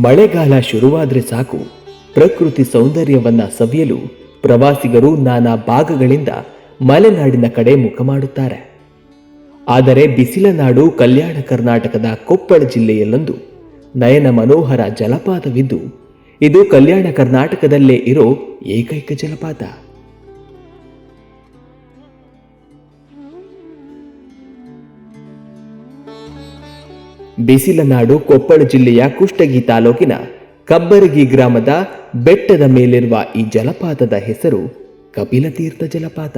ಮಳೆಗಾಲ ಶುರುವಾದ್ರೆ ಸಾಕು, ಪ್ರಕೃತಿ ಸೌಂದರ್ಯವನ್ನ ಸವಿಯಲು ಪ್ರವಾಸಿಗರು ನಾನಾ ಭಾಗಗಳಿಂದ ಮಲೆನಾಡಿನ ಕಡೆ ಮುಖ ಮಾಡುತ್ತಾರೆ. ಆದರೆ ಬಿಸಿಲ ನಾಡು ಕಲ್ಯಾಣ ಕರ್ನಾಟಕದ ಕೊಪ್ಪಳ ಜಿಲ್ಲೆಯಲ್ಲೊಂದು ನಯನ ಮನೋಹರ ಜಲಪಾತವಿದ್ದು, ಇದು ಕಲ್ಯಾಣ ಕರ್ನಾಟಕದಲ್ಲೇ ಇರೋ ಏಕೈಕ ಜಲಪಾತ. ಬಿಸಿಲನಾಡು ಕೊಪ್ಪಳ ಜಿಲ್ಲೆಯ ಕುಷ್ಟಗಿ ತಾಲೂಕಿನ ಕಬ್ಬರಗಿ ಗ್ರಾಮದ ಬೆಟ್ಟದ ಮೇಲಿರುವ ಈ ಜಲಪಾತದ ಹೆಸರು ಕಪಿಲತೀರ್ಥ ಜಲಪಾತ.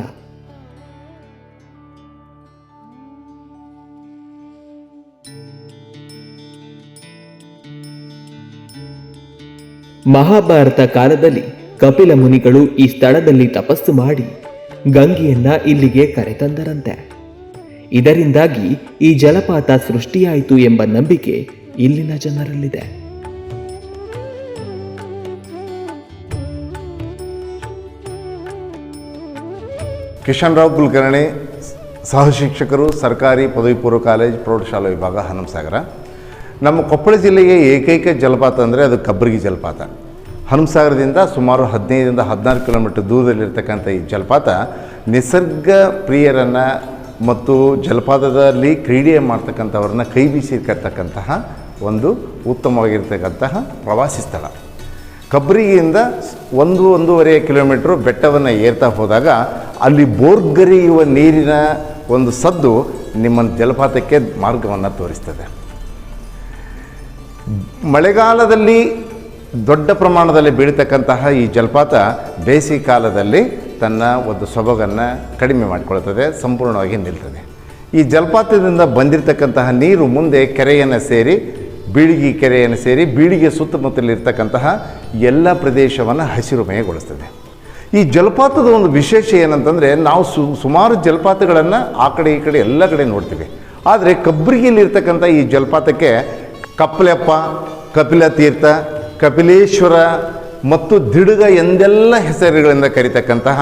ಮಹಾಭಾರತ ಕಾಲದಲ್ಲಿ ಕಪಿಲ ಮುನಿಗಳು ಈ ಸ್ಥಳದಲ್ಲಿ ತಪಸ್ಸು ಮಾಡಿ ಗಂಗೆಯನ್ನ ಇಲ್ಲಿಗೆ ಕರೆತಂದರಂತೆ. ಇದರಿಂದಾಗಿ ಈ ಜಲಪಾತ ಸೃಷ್ಟಿಯಾಯಿತು ಎಂಬ ನಂಬಿಕೆ ಇಲ್ಲಿನ ಜನರಲ್ಲಿದೆ. ಕಿಶನ್ ರಾವ್ ಕುಲಕರ್ಣಿ, ಸಹಶಿಕ್ಷಕರು, ಸರ್ಕಾರಿ ಪದವಿ ಪೂರ್ವ ಕಾಲೇಜ್ ಪ್ರೌಢಶಾಲಾ ವಿಭಾಗ, ಹನುಮಸಾಗರ. ನಮ್ಮ ಕೊಪ್ಪಳ ಜಿಲ್ಲೆಗೆ ಏಕೈಕ ಜಲಪಾತ ಅಂದರೆ ಅದು ಕಬ್ಬರಗಿ ಜಲಪಾತ. ಹನುಮಸಾಗರದಿಂದ ಸುಮಾರು 15ರಿಂದ 16 ಕಿಲೋಮೀಟರ್ ದೂರದಲ್ಲಿರ್ತಕ್ಕಂಥ ಈ ಜಲಪಾತ ನಿಸರ್ಗ ಪ್ರಿಯರನ್ನು ಮತ್ತು ಜಲಪಾತದಲ್ಲಿ ಕ್ರೀಡೆ ಮಾಡ್ತಕ್ಕಂಥವ್ರನ್ನ ಕೈ ಬೀಸಿ ಕರ್ತಕ್ಕಂತಹ ಒಂದು ಉತ್ತಮವಾಗಿರ್ತಕ್ಕಂತಹ ಪ್ರವಾಸಿ ಸ್ಥಳ. ಕಬ್ಬರಿಗಿಯಿಂದ 1-1.5 ಕಿಲೋಮೀಟ್ರು ಬೆಟ್ಟವನ್ನು ಏರ್ತಾ ಹೋದಾಗ ಅಲ್ಲಿ ಬೋರ್ಗರಿಯುವ ನೀರಿನ ಒಂದು ಸದ್ದು ನಿಮ್ಮ ಜಲಪಾತಕ್ಕೆ ಮಾರ್ಗವನ್ನು ತೋರಿಸ್ತದೆ. ಮಳೆಗಾಲದಲ್ಲಿ ದೊಡ್ಡ ಪ್ರಮಾಣದಲ್ಲಿ ಬೀಳ್ತಕ್ಕಂತಹ ಈ ಜಲಪಾತ ಬೇಸಿಗೆ ಕಾಲದಲ್ಲಿ ತನ್ನ ಒಂದು ಸೊಬಗನ್ನು ಕಡಿಮೆ ಮಾಡಿಕೊಳ್ತದೆ, ಸಂಪೂರ್ಣವಾಗಿ ನಿಲ್ತದೆ. ಈ ಜಲಪಾತದಿಂದ ಬಂದಿರತಕ್ಕಂತಹ ನೀರು ಮುಂದೆ ಕೆರೆಯನ್ನು ಸೇರಿ ಬೀಳಿಗೆ ಕೆರೆಯನ್ನು ಸೇರಿ ಬೀಳಿಗೆ ಸುತ್ತಮುತ್ತಲಿರ್ತಕ್ಕಂತಹ ಎಲ್ಲ ಪ್ರದೇಶವನ್ನು ಹಸಿರುಮಯಗೊಳಿಸ್ತದೆ. ಈ ಜಲಪಾತದ ಒಂದು ವಿಶೇಷ ಏನಂತಂದರೆ, ನಾವು ಸುಮಾರು ಜಲಪಾತಗಳನ್ನು ಆ ಕಡೆ ಈ ಕಡೆ ಎಲ್ಲ ಕಡೆ ನೋಡ್ತೀವಿ. ಆದರೆ ಕಬ್ಬರಿಗಿಯಲ್ಲಿರ್ತಕ್ಕಂಥ ಈ ಜಲಪಾತಕ್ಕೆ ಕಪ್ಪಲೆಪ್ಪ, ಕಪಿಲ ತೀರ್ಥ, ಕಪಿಲೇಶ್ವರ ಮತ್ತು ದಿಡುಗ ಎಂದೆಲ್ಲ ಹೆಸರುಗಳಿಂದ ಕರೀತಕ್ಕಂತಹ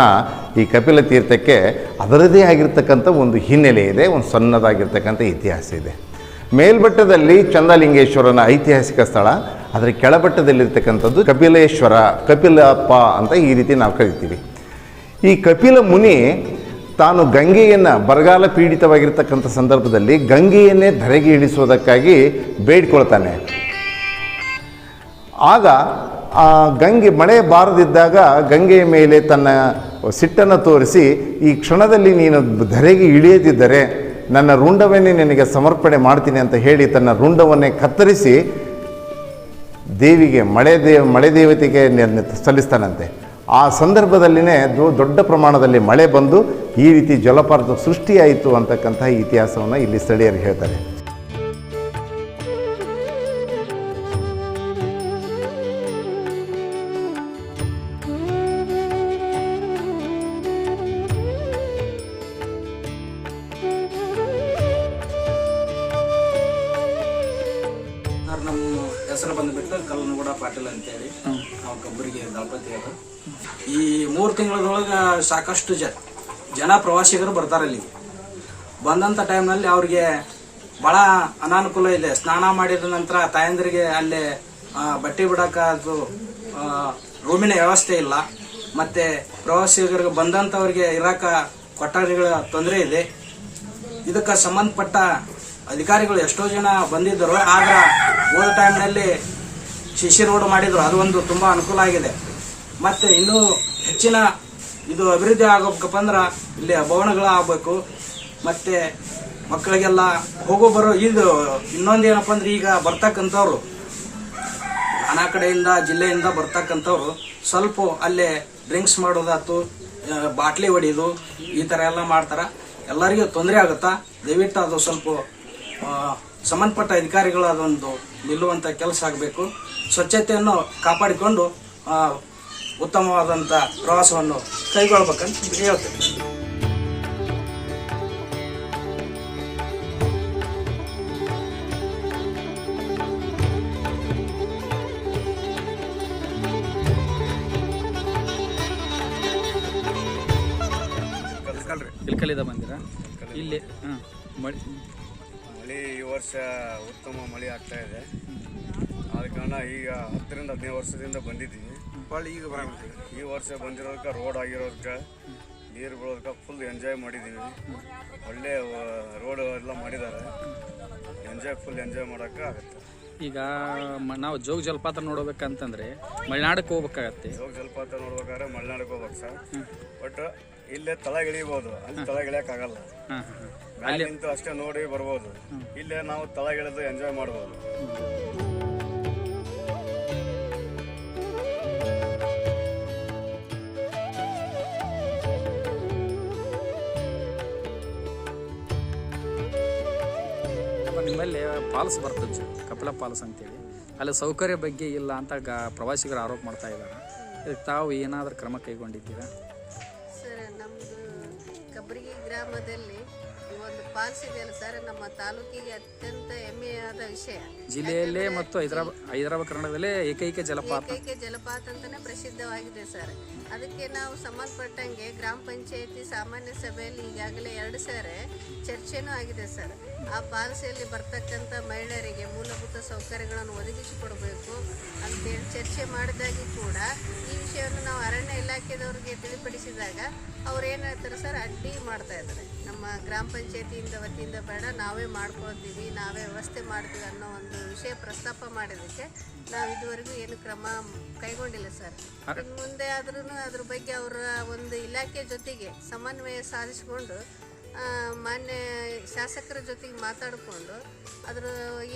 ಈ ಕಪಿಲ ತೀರ್ಥಕ್ಕೆ ಅದರದೇ ಆಗಿರ್ತಕ್ಕಂಥ ಒಂದು ಹಿನ್ನೆಲೆ ಇದೆ, ಒಂದು ಸಣ್ಣದಾಗಿರ್ತಕ್ಕಂಥ ಇತಿಹಾಸ ಇದೆ. ಮೇಲ್ಬಟ್ಟದಲ್ಲಿ ಚಂದಲಿಂಗೇಶ್ವರನ ಐತಿಹಾಸಿಕ ಸ್ಥಳ, ಅದರ ಕೆಳಬಟ್ಟದಲ್ಲಿರ್ತಕ್ಕಂಥದ್ದು ಕಪಿಲೇಶ್ವರ, ಕಪಿಲಪ್ಪ ಅಂತ ಈ ರೀತಿ ನಾವು ಕರಿತೀವಿ. ಈ ಕಪಿಲ ಮುನಿ ತಾನು ಗಂಗೆಯನ್ನು ಬರಗಾಲ ಪೀಡಿತವಾಗಿರ್ತಕ್ಕಂಥ ಸಂದರ್ಭದಲ್ಲಿ ಗಂಗೆಯನ್ನೇ ಧರೆಗೆ ಇಳಿಸೋದಕ್ಕಾಗಿ ಬೇಡ್ಕೊಳ್ತಾನೆ. ಆಗ ಆ ಗಂಗೆ ಮಳೆ ಬಾರದಿದ್ದಾಗ ಗಂಗೆಯ ಮೇಲೆ ತನ್ನ ಸಿಟ್ಟನ್ನು ತೋರಿಸಿ, ಈ ಕ್ಷಣದಲ್ಲಿ ನೀನು ಧರೆಗೆ ಇಳಿಯದಿದ್ದರೆ ನನ್ನ ರುಂಡವನ್ನೇ ನಿನಗೆ ಸಮರ್ಪಣೆ ಮಾಡ್ತೀನಿ ಅಂತ ಹೇಳಿ ತನ್ನ ರುಂಡವನ್ನೇ ಕತ್ತರಿಸಿ ದೇವಿಗೆ ಮಳೆ ದೇವತೆಗೆ ಸಲ್ಲಿಸ್ತಾನಂತೆ. ಆ ಸಂದರ್ಭದಲ್ಲಿನೇ ದೊಡ್ಡ ಪ್ರಮಾಣದಲ್ಲಿ ಮಳೆ ಬಂದು ಈ ರೀತಿ ಜಲಪಾತ ಸೃಷ್ಟಿಯಾಯಿತು ಅಂತಕ್ಕಂಥ ಇತಿಹಾಸವನ್ನು ಇಲ್ಲಿ ಸ್ಥಳೀಯರು ಹೇಳ್ತಾರೆ. ನಮ್ಮ ಹೆಸರು ಬಂದುಬಿಟ್ಟು ಕಲ್ಲನಗೌಡ ಪಾಟೀಲ್ ಅಂತೇಳಿ, ನಾವು ಕಬ್ಬರಿಗೆ ದಳಪತಿಯವರು. ಈ 3 ತಿಂಗಳದೊಳಗೆ ಸಾಕಷ್ಟು ಜನ ಪ್ರವಾಸಿಗರು ಬರ್ತಾರೆ. ಅಲ್ಲಿ ಬಂದಂಥ ಟೈಮ್ನಲ್ಲಿ ಅವ್ರಿಗೆ ಭಾಳ ಅನಾನುಕೂಲ ಇದೆ. ಸ್ನಾನ ಮಾಡಿದ ನಂತರ ತಾಯಂದ್ರಿಗೆ ಅಲ್ಲೇ ಬಟ್ಟೆ ಬಿಡೋಕೆ ಅದು ರೂಮಿನ ವ್ಯವಸ್ಥೆ ಇಲ್ಲ. ಮತ್ತು ಪ್ರವಾಸಿಗರಿಗೆ ಬಂದಂಥವ್ರಿಗೆ ಇರೋಕೆ ಕೊಠಡಿಗಳ ತೊಂದರೆ ಇದೆ. ಇದಕ್ಕೆ ಸಂಬಂಧಪಟ್ಟ ಅಧಿಕಾರಿಗಳು ಎಷ್ಟೋ ಜನ ಬಂದಿದ್ದರು. ಆಗ ಹೋದ ಟೈಮ್ನಲ್ಲಿ ಶಿಶಿ ರೋಡ್ ಮಾಡಿದ್ರು, ಅದು ಒಂದು ತುಂಬ ಅನುಕೂಲ ಆಗಿದೆ. ಮತ್ತು ಇನ್ನೂ ಹೆಚ್ಚಿನ ಇದು ಅಭಿವೃದ್ಧಿ ಆಗಬೇಕಪ್ಪ ಅಂದ್ರೆ ಇಲ್ಲಿ ಭವನಗಳು ಆಗಬೇಕು. ಮತ್ತು ಮಕ್ಕಳಿಗೆಲ್ಲ ಹೋಗೋ ಬರೋ ಇದು ಇನ್ನೊಂದು ಏನಪ್ಪ ಅಂದ್ರೆ, ಈಗ ಬರ್ತಕ್ಕಂಥವ್ರು ನಾನಾ ಕಡೆಯಿಂದ ಜಿಲ್ಲೆಯಿಂದ ಬರ್ತಕ್ಕಂಥವ್ರು ಸ್ವಲ್ಪ ಅಲ್ಲೇ ಡ್ರಿಂಕ್ಸ್ ಮಾಡೋದಾಯ್ತು, ಬಾಟ್ಲಿ ಹೊಡಿಯೋದು, ಈ ಥರ ಎಲ್ಲ ಮಾಡ್ತಾರೆ. ಎಲ್ಲರಿಗೂ ತೊಂದರೆ ಆಗುತ್ತಾ. ದಯವಿಟ್ಟು ಅದು ಸ್ವಲ್ಪ ಸಂಬಂಧಪಟ್ಟ ಅಧಿಕಾರಿಗಳು ಅದೊಂದು ನಿಲ್ಲುವಂಥ ಕೆಲಸ ಆಗಬೇಕು. ಸ್ವಚ್ಛತೆಯನ್ನು ಕಾಪಾಡಿಕೊಂಡು ಉತ್ತಮವಾದಂಥ ಪ್ರವಾಸವನ್ನು ಕೈಗೊಳ್ಬೇಕಂತ ಹೇಳ್ತೇನೆ. ಇಲ್ಕಲ್ಲಿಂದ ಬಂದಿರಾ ಇಲ್ಲಿ? ಮಳೆ ಈ ವರ್ಷ ಉತ್ತಮ ಮಳೆ ಆಗ್ತಾ ಇದೆ. ಅದಕ್ಕೆ ಕಾರಣ ಈಗ 10-15 ವರ್ಷದಿಂದ ಬಂದಿದ್ದೀವಿ. ಈ ವರ್ಷ ಬಂದಿರೋದಕ್ಕೆ ರೋಡ್ ಆಗಿರೋದಕ್ಕೆ ನೀರು ಬೀಳೋದಕ್ಕೆ ಫುಲ್ ಎಂಜಾಯ್ ಮಾಡಿದ್ದೀವಿ. ಒಳ್ಳೆ ರೋಡ್ ಎಲ್ಲ ಮಾಡಿದ್ದಾರೆ. ಫುಲ್ ಎಂಜಾಯ್ ಮಾಡೋಕ್ಕೆ ಆಗುತ್ತೆ. ಈಗ ನಾವು ಜೋಗ ಜಲಪಾತ ನೋಡ್ಬೇಕಂತಂದ್ರೆ ಮಲೆನಾಡಕ್ಕೆ ಹೋಗ್ಬೇಕಾಗತ್ತೆ. ಜೋಗ ಜಲಪಾತ ನೋಡ್ಬೇಕಾದ್ರೆ ಮಲೆನಾಡಕ್ಕೆ ಹೋಗ್ಬೇಕು ಸರ್. ಬಟ್ ಇಲ್ಲೇ ತಳಗ ಇಳಿಬೋದು, ಅಲ್ಲಿ ತಳಗ ಇಳಿಯೋಕ್ಕಾಗಲ್ಲ. ಅಲ್ಲಿ ನಿಂತು ಅಷ್ಟೇ ನೋಡಿ ಬರ್ಬೋದು. ಇಲ್ಲೇ ನಾವು ತಳಗ ಇಳಿದು ಎಂಜಾಯ್ ಮಾಡ್ಬೋದು. ನಿಮ್ಮಲ್ಲಿ ಪಾಲ್ಸ್ ಬರ್ತದೆ, ಕಪಿಲ ಪಾಲ್ಸ್ ಅಂತೇಳಿ. ಅಲ್ಲಿ ಸೌಕರ್ಯ ಬಗ್ಗೆ ಇಲ್ಲ ಅಂತ ಪ್ರವಾಸಿಗರು ಆರೋಪ ಮಾಡ್ತಾ ಇದ್ದಾರೆ. ಇದಕ್ಕೆ ತಾವು ಏನಾದರೂ ಕ್ರಮ ಕೈಗೊಂಡಿದ್ದೀರಾ? ಸರ್, ನಮ್ಮದು ಕಬ್ಬರಿಗೆ ಗ್ರಾಮದಲ್ಲಿ ಒಂದು ಫಾಲ್ಸ್ ಇದೆಯಲ್ಲ ಸರ್, ನಮ್ಮ ತಾಲೂಕಿಗೆ ಅತ್ಯಂತ ಹೆಮ್ಮೆಯಾದ ವಿಷಯ. ಜಿಲ್ಲೆಯಲ್ಲೇ ಮತ್ತು ಹೈದರಾಬಾದ್ ಕರ್ನಾಟಕದಲ್ಲೇ ಏಕೈಕ ಜಲಪಾತ ಅಂತಾನೆ ಪ್ರಸಿದ್ಧವಾಗಿದೆ ಸರ್. ಅದಕ್ಕೆ ನಾವು ಸಂಬಂಧಪಟ್ಟಂಗೆ ಗ್ರಾಮ ಪಂಚಾಯತಿ ಸಾಮಾನ್ಯ ಸಭೆಯಲ್ಲಿ ಈಗಾಗಲೇ 2 ಸಾರಿ ಚರ್ಚೆನೂ ಆಗಿದೆ ಸರ್. ಆ ಪಾಲಿಸಿಯಲ್ಲಿ ಬರ್ತಕ್ಕಂಥ ಮಹಿಳೆಯರಿಗೆ ಮೂಲಭೂತ ಸೌಕರ್ಯಗಳನ್ನು ಒದಗಿಸಿಕೊಡಬೇಕು ಅಂತೇಳಿ ಚರ್ಚೆ ಮಾಡಿದಾಗಿ ಕೂಡ ಈ ವಿಷಯವನ್ನು ನಾವು ಅರಣ್ಯ ಇಲಾಖೆದವ್ರಿಗೆ ತಿಳಿಪಡಿಸಿದಾಗ ಅವ್ರು ಏನು ಹೇಳ್ತಾರೆ ಸರ್, ಅಡ್ಡಿ ಮಾಡ್ತಾ ಇದ್ದಾರೆ. ನಮ್ಮ ಗ್ರಾಮ ಪಂಚಾಯತಿಯಿಂದ ವತಿಯಿಂದ ಬೇಡ, ನಾವೇ ಮಾಡ್ಕೊಳ್ತೀವಿ, ನಾವೇ ವ್ಯವಸ್ಥೆ ಮಾಡ್ತೀವಿ ಅನ್ನೋ ಒಂದು ವಿಷಯ ಪ್ರಸ್ತಾಪ ಮಾಡಿದ್ದಕ್ಕೆ ನಾವು ಇದುವರೆಗೂ ಏನು ಕ್ರಮ ಕೈಗೊಂಡಿಲ್ಲ ಸರ್. ಇನ್ನು ಮುಂದೆ ಆದ್ರೂ ಅದ್ರ ಬಗ್ಗೆ ಅವರ ಒಂದು ಇಲಾಖೆ ಜೊತೆಗೆ ಸಮನ್ವಯ ಸಾಧಿಸಿಕೊಂಡು ಮಾನ್ಯ ಶಾಸಕರ ಜೊತೆಗೆ ಮಾತಾಡಿಕೊಂಡು ಅದರ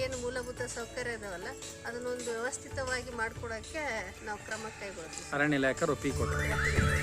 ಏನು ಮೂಲಭೂತ ಸೌಕರ್ಯ ಇದಾವಲ್ಲ ಅದನ್ನೊಂದು ವ್ಯವಸ್ಥಿತವಾಗಿ ಮಾಡಿಕೊಡೋಕ್ಕೆ ನಾವು ಕ್ರಮ ಕೈಗೊಳ್ತೀವಿ. ಅರಣ್ಯ ಇಲಾಖೆ ಒಪ್ಪಿಗೆ ಕೊಟ್ಟರು.